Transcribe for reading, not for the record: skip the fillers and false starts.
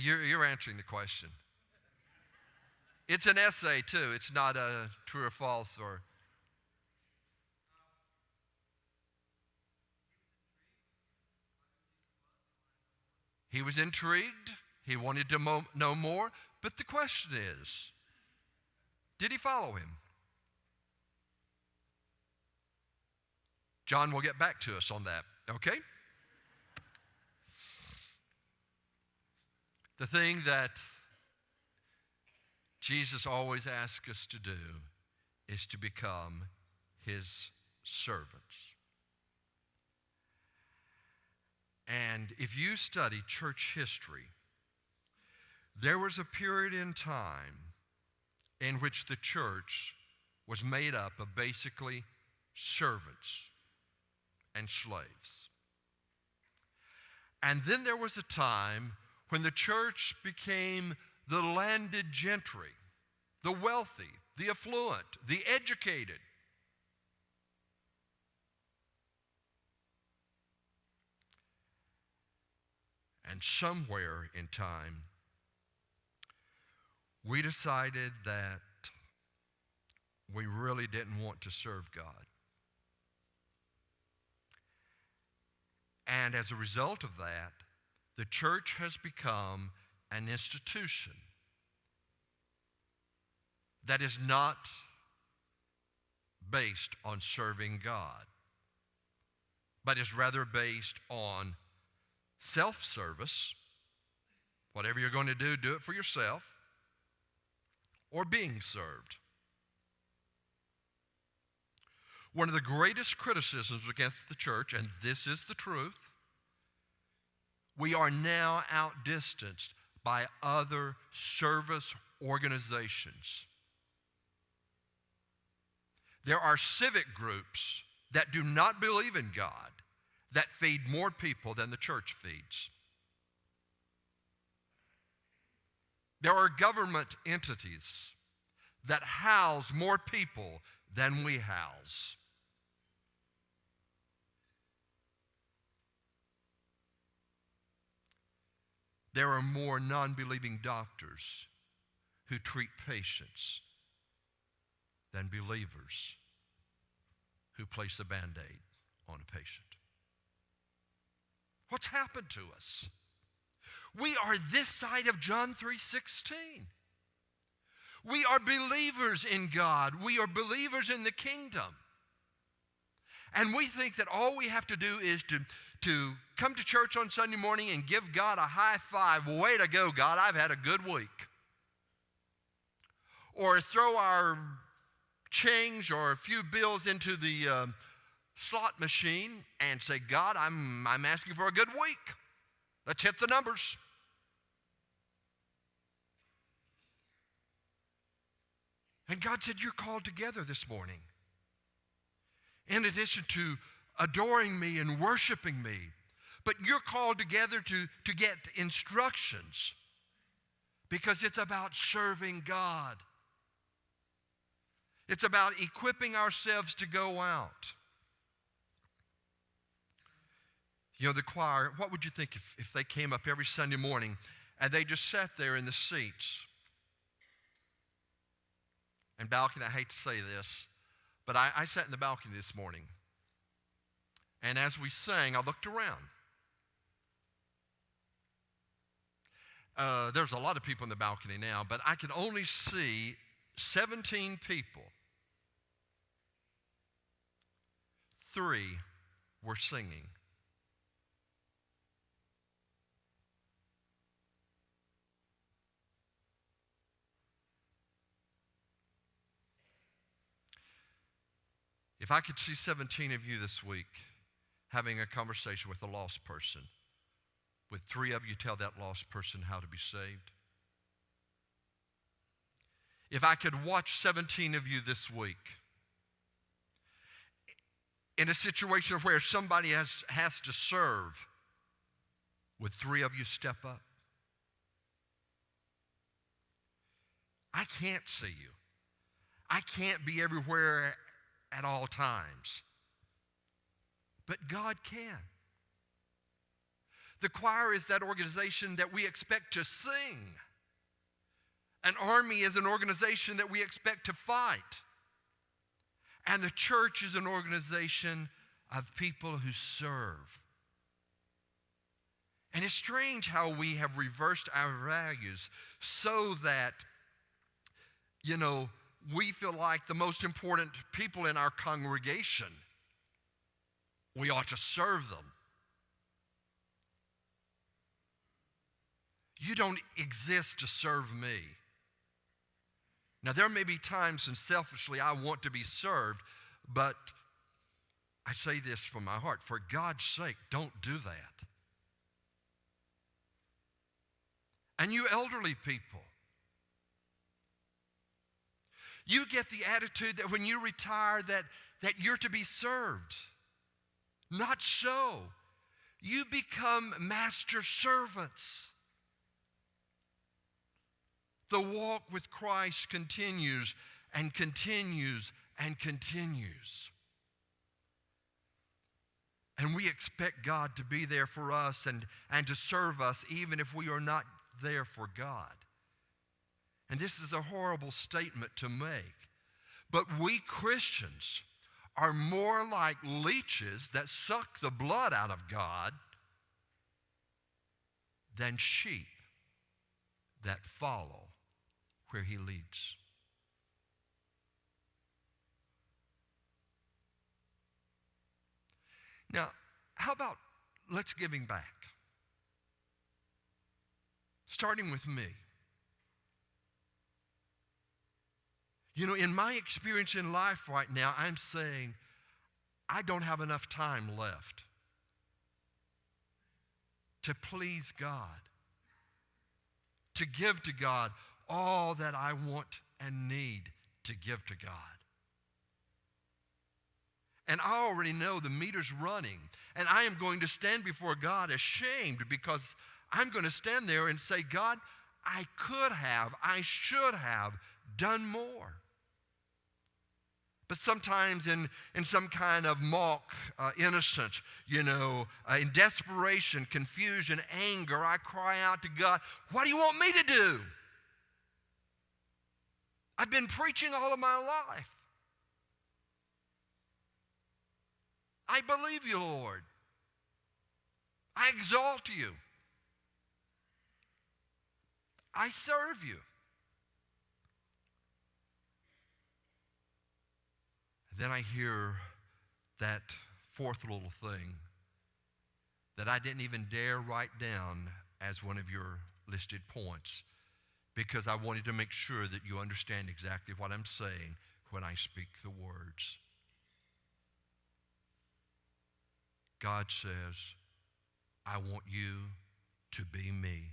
You're answering the question. It's an essay, too. It's not a true or false or... He was intrigued. He wanted to know more. But the question is, did he follow him? John will get back to us on that, okay? The thing that Jesus always asks us to do is to become his servants. And if you study church history, there was a period in time in which the church was made up of basically servants and slaves. And then there was a time when the church became the landed gentry, the wealthy, the affluent, the educated. And somewhere in time, we decided that we really didn't want to serve God. And as a result of that, the church has become an institution that is not based on serving God, but is rather based on self-service. Whatever you're going to do it for yourself, or being served. One of the greatest criticisms against the church, and this is the truth, we are now outdistanced by other service organizations. There are civic groups that do not believe in God that feed more people than the church feeds. There are government entities that house more people than we house. There are more non-believing doctors who treat patients than believers who place a Band-Aid on a patient. What's happened to us? We are this side of John 3:16. We are believers in God. We are believers in the kingdom. And we think that all we have to do is to come to church on Sunday morning and give God a high five. Way to go, God, I've had a good week. Or throw our change or a few bills into the slot machine and say, God, I'm asking for a good week. Let's hit the numbers. And God said, you're called together this morning. In addition to adoring me and worshiping me, but you're called together to get instructions because it's about serving God. It's about equipping ourselves to go out. You know, the choir, what would you think if they came up every Sunday morning and they just sat there in the seats? And balcony, I hate to say this, but I sat in the balcony this morning. And as we sang, I looked around. There's a lot of people in the balcony now, but I could only see 17 people. 3 were singing. If I could see 17 of you this week having a conversation with a lost person, would 3 of you tell that lost person how to be saved? If I could watch 17 of you this week in a situation where somebody has to serve, would 3 of you step up? I can't see you. I can't be everywhere at all times. But God can. The choir is that organization that we expect to sing. An army is an organization that we expect to fight. And the church is an organization of people who serve. And it's strange how we have reversed our values so that, we feel like the most important people in our congregation, we ought to serve them. You don't exist to serve me. Now, there may be times when selfishly I want to be served, but I say this from my heart, for God's sake, don't do that. And you elderly people, you get the attitude that when you retire that you're to be served. Not so. You become master servants. The walk with Christ continues and continues and continues. And we expect God to be there for us and to serve us even if we are not there for God. And this is a horrible statement to make. But we Christians are more like leeches that suck the blood out of God than sheep that follow where He leads. Now, how about let's give Him back? Starting with me. In my experience in life right now, I'm saying I don't have enough time left to please God, to give to God all that I want and need to give to God. And I already know the meter's running, and I am going to stand before God ashamed because I'm going to stand there and say, God, I should have done more. But sometimes in some kind of mock innocence, in desperation, confusion, anger, I cry out to God, what do you want me to do? I've been preaching all of my life. I believe you, Lord. I exalt you. I serve you. Then I hear that fourth little thing that I didn't even dare write down as one of your listed points because I wanted to make sure that you understand exactly what I'm saying when I speak the words. God says, I want you to be me.